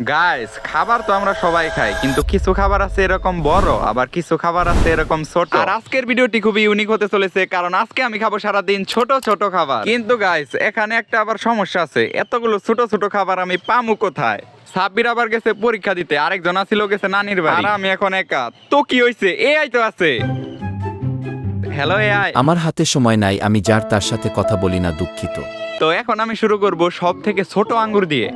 Guys, খাবার তো আমরা সবাই খাই, কিন্তু কিছু খাবার আছে এরকম বড়, আবার কিছু খাবার আছে এরকম ছোট। আর আজকের ভিডিওটি খুবই ইউনিক হতে চলেছে, কারণ আজকে আমি খাবো সারাদিন ছোট ছোট খাবার। কিন্তু গাইস, এখানে একটা আবার সমস্যা আছে, এতগুলো ছোট ছোট খাবার আমি পামু কোথায়? সাব্বির আবার গেছে পরীক্ষা দিতে, আরেকজন আছিল গেছে নানির বাড়ি, আর আমি এখন একা। তো কি হইছে, এআই তো আছে। Hello AI. আমার হাতে সময় নাই, আমি যার তার সাথে কথা বলি না, দুঃখিত। তো এখন আমি শুরু করব সব থেকে ছোট আঙ্গুর দিয়ে।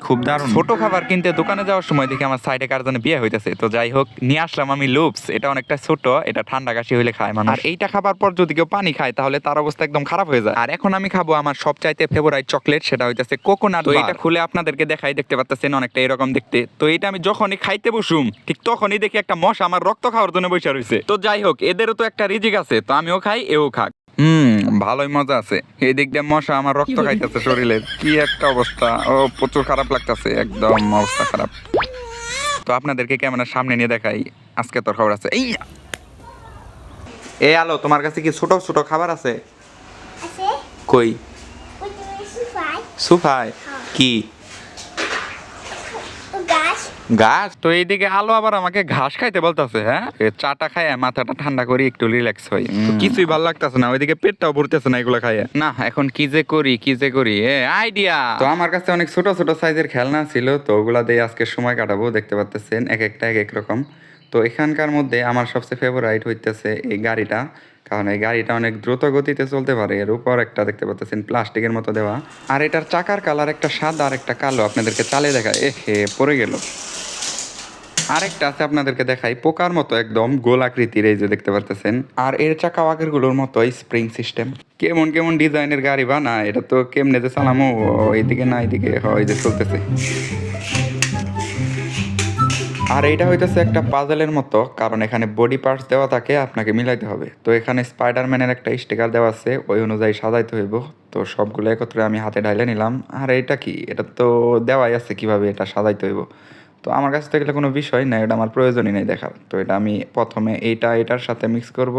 খুব দারুণ। ছোট খাবার কিনতে দোকানে যাওয়ার সময় দেখি আমার সাইডে কার জন্য বিয়ে হইতেছে, তো যাই হোক নিয়ে আসলাম আমি লুপস। এটা অনেকটা ছোট, এটা ঠান্ডা কাশি হইলে খায় মানুষ। আর এইটা খাবার পর যদি কেউ পানি খায় তাহলে তার অবস্থা একদম খারাপ হয়ে যায়। আর এখন আমি খাবো আমার সবচাইতে ফেভারিট চকলেট, সেটা হইতেছে কোকোনাট। তো এটা খুলে আপনাদেরকে দেখাই, দেখতে পাচ্ছেন অনেকটা এরকম দেখতে। তো এটা আমি যখনই খাইতে বসুম ঠিক তখনই দেখি একটা মশা আমার রক্ত খাওয়ার জন্য বসে রয়েছে। তো যাই হোক, এদেরও তো একটা রিজিক আছে, তো আমিও খাই এও খাক। ভালোই মজা আছে। এই দিক দিয়ে মশা আমার রক্ত খাইতেছে শরীরের, কি একটা অবস্থা। ও প্রচুর খারাপ লাগতেছে, একদম অবস্থা খারাপ। তো আপনাদেরকে ক্যামেরার সামনে নিয়ে দেখাই আজকে তোর খবর আছে। এই আলো, তোমার কাছে কি ছোট ছোট খাবার আছে? আছে কই? ওই তুমি সুফাই সুফাই কি গাছ ঘাস? তো এইদিকে আলো আবার আমাকে ঘাস খাইতে বলতেছে। হ্যাঁ, চাটা খাই মাথাটা ঠান্ডা করি, একটু রিল্যাক্স হই। তো কিছুই ভালো লাগতেছে না, ওইদিকে পেটটাও ভরতেছে না এগুলো খাইয়ে। না, এখন কি যে করি আইডিয়া। তো আমার কাছে অনেক ছোট ছোট সাইজের খেলনা ছিল, তো ওগুলা দিয়ে আজকে সময় কাটাবো। দেখতে পাচ্ছেন এক একটা এক এক রকম। তো এখানকার মধ্যে আমার সবচেয়ে ফেভারাইট হইতেছে এই গাড়িটা, কারণ এই গাড়িটা অনেক দ্রুত গতিতে চলতে পারে। এর উপর একটা দেখতে পাচ্ছেন প্লাস্টিকের মতো দেওয়া, আর এটার চাকার কালার একটা সাদা আর একটা কালো। আপনাদেরকে চালে দেখায়, পড়ে গেল। আরেকটা আছে, আপনাদেরকে দেখাই, পোকার মতো একদম গোল আকৃতির, এই যে দেখতে পারতেছেন। আর এর চাকা আগের গুলোর মতো স্প্রিং সিস্টেম। কেমন কেমন ডিজাইনের গাড়ি বানা, এটা তো কেমনে যে চালামো, এইদিকে না এইদিকে হয় যে চলতেছে। আর এইটা হইতেছে একটা পাজলের মতো, কারণ এখানে বডি পার্টস দেওয়া থাকে, আপনাকে মিলাইতে হবে। তো এখানে স্পাইডারম্যানের একটা স্টিকার দেওয়া আছে, ওই অনুযায়ী সাজাইতে হইব। তো সবগুলো একত্রে আমি হাতে ঢাইলে নিলাম। আর এটা কি, এটা তো দেওয়াই আছে কিভাবে এটা সাজাইতে হইব। তো আমার কাছে তো এগুলো কোনো বিষয় না, এটা আমার প্রয়োজনই নেই দেখার। তো এটা আমি প্রথমে এটার সাথে মিক্স করব,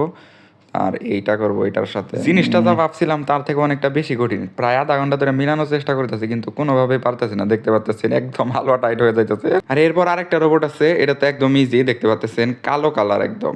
আর এইটা করবো এটার সাথে। জিনিসটা যা ভাবছিলাম তার থেকে অনেকটা বেশি কঠিন। প্রায় আধা ঘন্টা ধরে মিলানোর চেষ্টা করতেছি, কিন্তু কোনোভাবেই পারতেছি না। দেখতে পাচ্ছেন একদম হালুয়া টাইট হয়ে যাইতেছে। আর এরপর আরেকটা রোবট আছে, এটা তো একদম ইজি, দেখতে পাচ্ছেন কালো কালার একদম।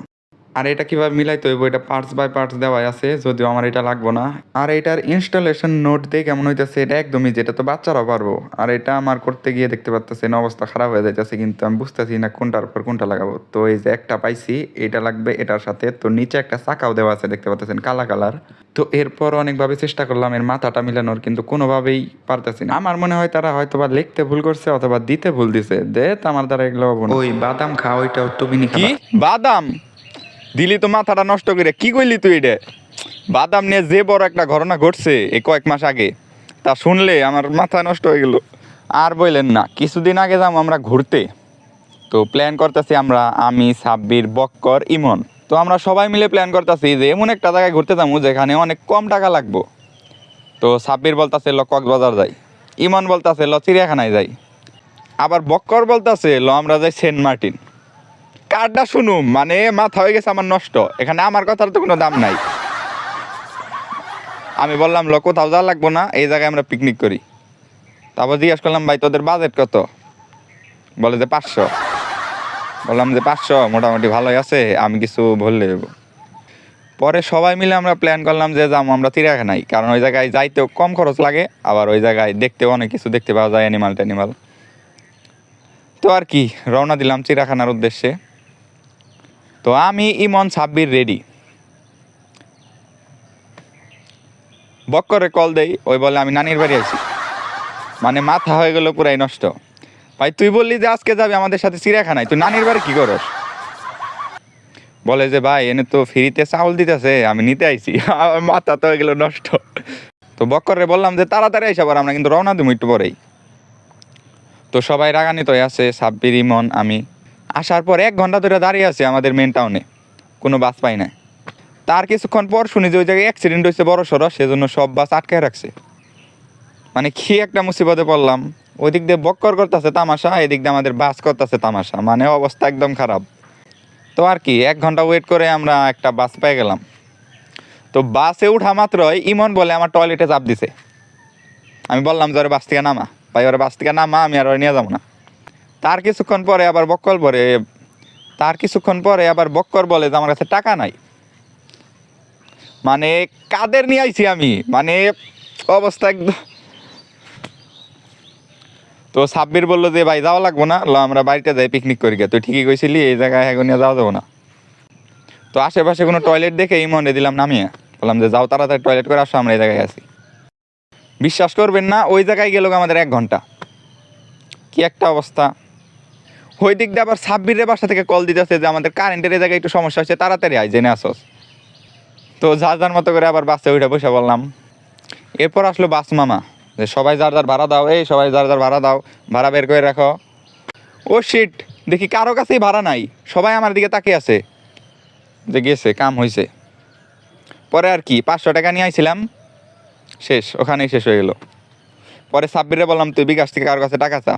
আর এটা কিভাবে মিলাইতে হইব, এটা পার্টস বাই পার্টস দেওয়াই আছে, যদিও আমার এটা লাগবো না। আর এটার ইনস্টলেশন নোট দিয়ে কেমন হইতেছে, এটা একদমই, যেটা তো বাচ্চারাও পারবো। আর এটা আমার করতে গিয়ে দেখতে পাচ্ছেন অবস্থা খারাপ হয়ে যাইতেছে, কিন্তু আমি বুঝতেছি না কোনটার পর কোনটা লাগাবো। তো এই যে একটা পাইছি, এটা লাগবে এটার সাথে। তো নিচে একটা চাকাও দেওয়া আছে, দেখতে পাচ্ছেন কালা কালার। তো এরপর অনেকভাবে চেষ্টা করলাম এর মাথাটা মিলানোর, কিন্তু কোনোভাবেই পারতেছি না। আমার মনে হয় তারা হয়তো বা লিখতে ভুল করছে অথবা দিতে ভুল দিছে। আমার দ্বারা এগুলো হবো না। ওই বাদাম খা, ওইটা তুমি কি বাদাম দিলি তো মাথাটা নষ্ট করে। কি কইলি তুই? এটা বাদাম নিয়ে যে বড় একটা ঘটনা ঘটছে এই কয়েক মাস আগে, তা শুনলে আমার মাথা নষ্ট হয়ে গেল। আর বললেন না, কিছুদিন আগে যাবো আমরা ঘুরতে। তো প্ল্যান করতেছি আমরা, আমি, সাব্বির, বক্কর, ইমন। তো আমরা সবাই মিলে প্ল্যান করতেছি যে এমন একটা জায়গায় ঘুরতে যাবো যেখানে অনেক কম টাকা লাগবো। তো সাব্বির বলতেছে ল কক্সবাজার যাই, ইমন বলতেছে ল চিড়িয়াখানায় যাই, আবার বক্কর বলতেছে ল আমরা যাই সেন্ট মার্টিন। কারটা শুনুম, মানে মাথা হয়ে গেছে আমার নষ্ট। এখানে আমার কথার তো কোনো দাম নাই। আমি বললাম ল কোথাও যাওয়া লাগবো না, এই জায়গায় আমরা পিকনিক করি। তারপর জিজ্ঞেস করলাম ভাই তোদের বাজেট কত? বলে যে 500। বললাম যে 500 মোটামুটি ভালোই আছে, আমি কিছু বললে দেবো। পরে সবাই মিলে আমরা প্ল্যান করলাম যে যাবো আমরা চিড়িয়াখানায়, কারণ ওই জায়গায় যাইতেও কম খরচ লাগে, আবার ওই জায়গায় দেখতেও অনেক কিছু দেখতে পাওয়া যায়, অ্যানিমাল ট্যানিমাল। তো আর কি, রওনা দিলাম চিড়িয়াখানার উদ্দেশ্যে। তো আমি, ইমন, সাব্বির রেডি। বক্করে কল দেই, ওই বলে আমি নানির বাড়ি আছি। মানে মাথা হয়ে গেল পুরাই নষ্ট। ভাই তুই বললি যে আজকে যাবি আমাদের সাথে চিড়িয়াখানায়, তুই নানির বাড়ি কি করস? বলে যে ভাই এনে তো ফ্রিতে চাউল দিতেছে, আমি নিতে আইছি। মাথা তো হয়ে গেল নষ্ট। তো বক্করে বললাম যে তাড়াতাড়ি আইসা পর, আমরা কিন্তু রওনা দেবো একটু পরেই। তো সবাই রাগান্বিত হয়ে আছে, সাব্বির, ইমন, আমি। আসার পর 1 ঘন্টা ধরে দাঁড়িয়ে আছে আমাদের মেন টাউনে, কোনো বাস পাই না। তার কিছুক্ষণ পর শুনি যে ওই জায়গায় অ্যাক্সিডেন্ট হয়েছে বড় সড়ো, সেজন্য সব বাস আটকায় রাখছে। মানে কি একটা মুসিবতে পড়লাম। ওই দিক দিয়ে বক্কর করতেছে তামাশা, এদিক দিয়ে আমাদের বাস করতেছে তামাশা, মানে অবস্থা একদম খারাপ। তো আর কি, 1 ঘন্টা ওয়েট করে আমরা একটা বাস পেয়ে গেলাম। তো বাসে উঠা মাত্রই ইমন বলে আমার টয়লেটে চাপ দিছে। আমি বললাম যে ওরে বাস থেকে নামা, ভাই ওরে বাস থেকে নামা, আমি আর ওরে নিয়ে যাবো না। তার কিছুক্ষণ পরে আবার বক্কর বলে যে আমার কাছে টাকা নাই। মানে কাদের নিয়ে আইছি আমি, মানে অবস্থা একদম। তো সাব্বির বললো যে ভাই যাওয়া লাগবো না, আমরা বাড়িতে যাই পিকনিক করি গে। তুই ঠিকই কইছিলি, এই জায়গায় এখন নিয়ে যাওয়া যাবো না। তো আশেপাশে কোনো টয়লেট দেখে ইমনে দিলাম নামিয়ে, বললাম যে যাও তাড়াতাড়ি টয়লেট করে আসো, আমরা এই জায়গায় আছি। বিশ্বাস করবেন না, ওই জায়গায় গেল আমাদের 1 ঘন্টা। কি একটা অবস্থা। ওই দিক দিয়ে আবার সাব্বিরের বাসা থেকে কল দিতেছে যে আমাদের কারেন্টের এই জায়গায় একটু সমস্যা হচ্ছে, তাড়াতাড়ি আয়, জেনে আসোস। তো যার যার মতো করে আবার বাসে উঠে বসে বললাম। এরপর আসলো বাস মামা, যে সবাই যার যার ভাড়া দাও, এই সবাই যার যার ভাড়া দাও, ভাড়া বের করে রাখো। ও শিট, দেখি কারো কাছেই ভাড়া নাই, সবাই আমার দিকে তাকিয়ে আছে যে গেছে, কাম হয়েছে। পরে আর কি 500 টাকা নিয়ে আইছিলাম, শেষ, ওখানেই শেষ হয়ে গেল। পরে সাব্বিরে বললাম তুই বিকাশ থেকে কারোর কাছে টাকা চা।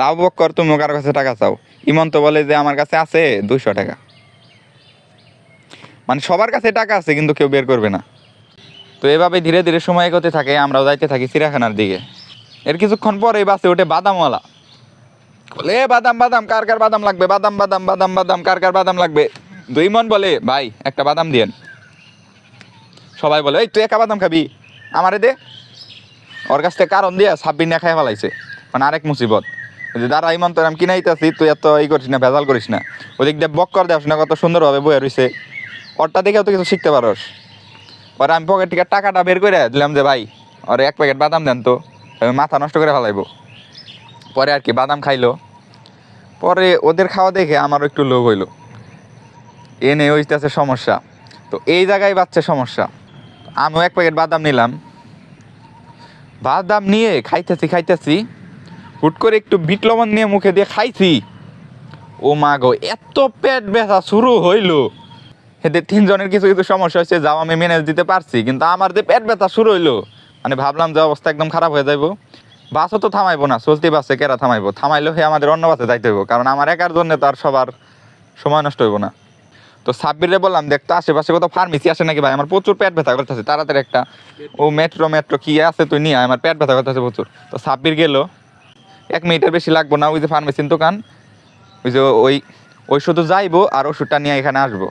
আবু বক্কর তুমিও কারোর কাছে টাকা চাও। ইমন তো বলে যে আমার কাছে আছে 200 টাকা। মানে সবার কাছে টাকা আছে কিন্তু কেউ বের করবে না। তো এভাবে ধীরে ধীরে সময় এগোতে থাকে, আমরাও যাইতে থাকি চিড়িয়াখানার দিকে। এর কিছুক্ষণ পরে বাসে উঠে বাদামওয়ালা, বলে বাদাম বাদাম, কার কার বাদাম লাগবে, বাদাম বাদাম বাদাম বাদাম, কার কার বাদাম লাগবে। দুই মন বলে ভাই একটা বাদাম দিয়েন। সবাই বলে এই তুই একা বাদাম খাবি, আমারে দে। ওর কাছ থেকে কারণ দিয়া সাব্বির না খাই ফেলাইছে, মানে আরেক মুসিবত। যে দাঁড়া ইমন তোর আমি কিনাইতেছি, তুই এত করিস না, ভেজাল করিস না। ওদিক দিয়ে বক্কর দেওয়াস না, কত সুন্দরভাবে বয়ে রইছে, ওরটা দেখেও তো কিছু শিখতে পারস। পরে আমি পকেট থেকে টাকাটা বের করে দিলাম যে ভাই ওর 1 প্যাকেট বাদাম দেন তো, আমি মাথা নষ্ট করে ফেলাইবো। পরে আর কি বাদাম খাইলো। পরে ওদের খাওয়া দেখে আমারও একটু লোভ হইলো, এনে হইতেছে সমস্যা। তো এই জায়গায় বাচ্চা সমস্যা। আমিও 1 প্যাকেট বাদাম নিলাম, বাদাম নিয়ে খাইতেছি, হুট করে একটু বিট লবণ নিয়ে মুখে দিয়ে খাইছি। ও মা গো, এত পেট ব্যথা শুরু হইলো। এদের 3 জনের কিছু কিছু সমস্যা হচ্ছে, যাও আমি ম্যানেজ দিতে পারছি, কিন্তু আমার যে পেট ব্যথা শুরু হইলো, মানে ভাবলাম যে অবস্থা একদম খারাপ হয়ে যাইবো। বাসও তো থামাইবো না, চলতি বাসে কেরা থামাইবো, থামাইলেও হে আমাদের অন্য বাসে যাইতে হইব, কারণ আমার একার জন্য তো আর সবার সময় নষ্ট হইব না। তো সাব্বিরে বললাম দেখতো আশেপাশে কত ফার্মেসি আসে নাকি ভাই, আমার প্রচুর পেট ব্যথা করতেছে, তাড়াতাড়ি একটা ও মেট্রো কি আছে তুই নিয়ে, আমার পেট ব্যথা করতেছে প্রচুর। তো সাব্বির গেল, 1 মিনিটের বেশি লাগবো না, ওই যে ফার্মেসির দোকান, ওই যে ওই শুধু যাইবো আর ওষুধটা নিয়ে এখানে আসবো।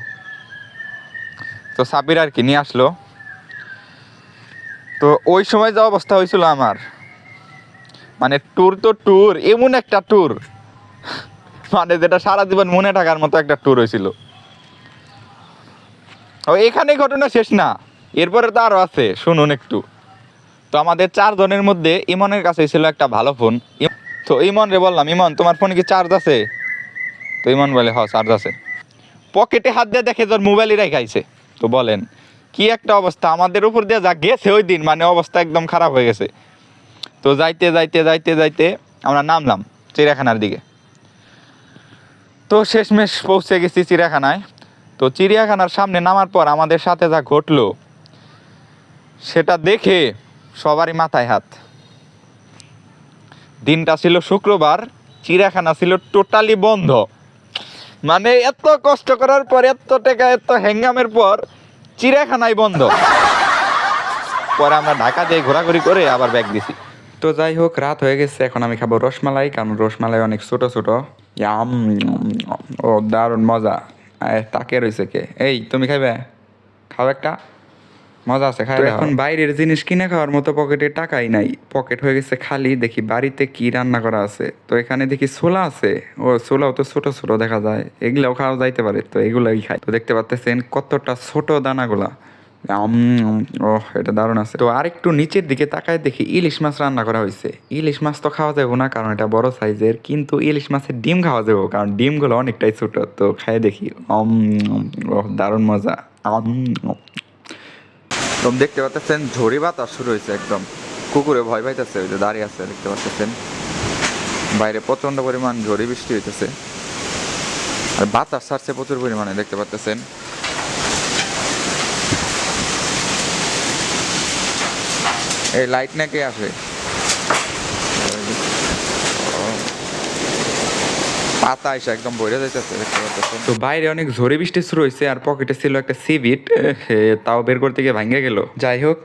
তো সাব্বির আর কি নিয়ে আসলো। তো ওই সময় যে অবস্থা হয়েছিল আমার, মানে ট্যুর তো ট্যুর, এমন একটা ট্যুর মানে যেটা সারা জীবন মনে থাকার মতো একটা ট্যুর হয়েছিল। ও এখানে ঘটনা শেষ না, এরপরে তো আরও আছে, শুনুন একটু। তো আমাদের 4 জনের মধ্যে ইমনের কাছে ছিল একটা ভালো ফোন। তো ইমন রে বললাম, ইমন তোমার ফোনে কি চার্জ আছে? তো ইমন বলে হ্যাঁ চার্জ আছে। পকেটে হাত দিয়ে দেখে তোর মোবাইলই রেখাইছে। তো বলেন কি একটা অবস্থা, আমাদের উপর দিয়ে যা গেছে ওই দিন, মানে অবস্থা একদম খারাপ হয়ে গেছে। তো যাইতে যাইতে যাইতে যাইতে আমরা নামলাম চিড়িয়াখানার দিকে। তো শেষমেশ পৌঁছে গেছি চিড়িয়াখানায়। তো চিড়িয়াখানার সামনে নামার পর আমাদের সাথে যা ঘটলো সেটা দেখে সবারই মাথায় হাত। দিনটা ছিল শুক্রবার, চিড়িয়াখানা ছিল টোটালি বন্ধ। মানে এত কষ্ট করার পর, এত টাকা, এত হ্যাঙ্গামের পর চিড়িয়াখানাই বন্ধ। পরে আমরা ঢাকা দিয়ে ঘোরাঘুরি করে আবার ব্যাগ দিছি। তো যাই হোক, রাত হয়ে গেছে, এখন আমি খাবো রসমালাই, কারণ রসমালাই অনেক ছোট ছোট। ইয়াম, ও দারুণ মজা। তাকে রয়েছে কে, এই তুমি খাইবে? খাও একটা, মজা আছে, খাই। এখন বাইরের জিনিস কিনে খাওয়ার মতো পকেটে টাকাই নাই, পকেট হয়ে গেছে খালি। দেখি বাড়িতে কি রান্না করা আছে, তো এখানে দেখি ছোলা আছে। ও ছোলাও তো ছোট ছোট দেখা যায়, এগুলাও খাওয়া যাইতে পারে, তো এগুলাই খাই। তো দেখতে পাচ্ছেন কতটা ছোট দানাগুলা। ও এটা দারুণ আছে। তো আরেকটু নিচের দিকে তাকায় দেখি ইলিশ মাছ রান্না করা হয়েছে। ইলিশ মাছ তো খাওয়া যাবো না, কারণ এটা বড় সাইজের, কিন্তু ইলিশ মাছের ডিম খাওয়া যাবো, কারণ ডিমগুলো অনেকটাই ছোট। তো খাই দেখি, ও দারুণ মজা। একদম দেখতে পাচ্ছেন ঝড়ি বাতাস শুরু হয়েছে, একদম কুকুরে ভয় পাইতেছে, ওই যে দাঁড়িয়ে আছে দেখতে পাচ্ছেন। বাইরে প্রচন্ড পরিমাণ ঝড়ি বৃষ্টি হইতেছে, আর বাতাস ছাড়ছে প্রচুর পরিমাণে, দেখতে পাচ্ছেন। এই লাইট নাকি আসে, পাতা এসে একদম বইরে যাইতেছে, দেখতে পাচ্ছেন। তো বাইরে অনেক ঝড়ে বৃষ্টি শুরু হয়েছে, আর পকেটে ছিল একটা সিবিট, তাও বের করতে গিয়ে ভাঙে গেল। যাই হোক,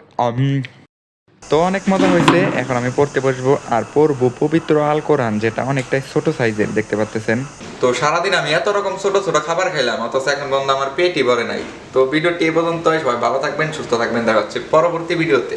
তো অনেক মজা হয়েছে। এখন আমি পড়তে বসবো আর পড়বো পবিত্র আল কোরআন, যেটা অনেকটাই ছোট সাইজের দেখতে পাচ্ছেন। তো সারাদিন আমি এত রকম ছোট ছোট খাবার খাইলাম, অথচ এখন পর্যন্ত আমার পেটই ভরে নাই। তো ভিডিওটি এই পর্যন্ত, সবাই ভালো থাকবেন, সুস্থ থাকবেন, দেখা হচ্ছে পরবর্তী ভিডিওতে।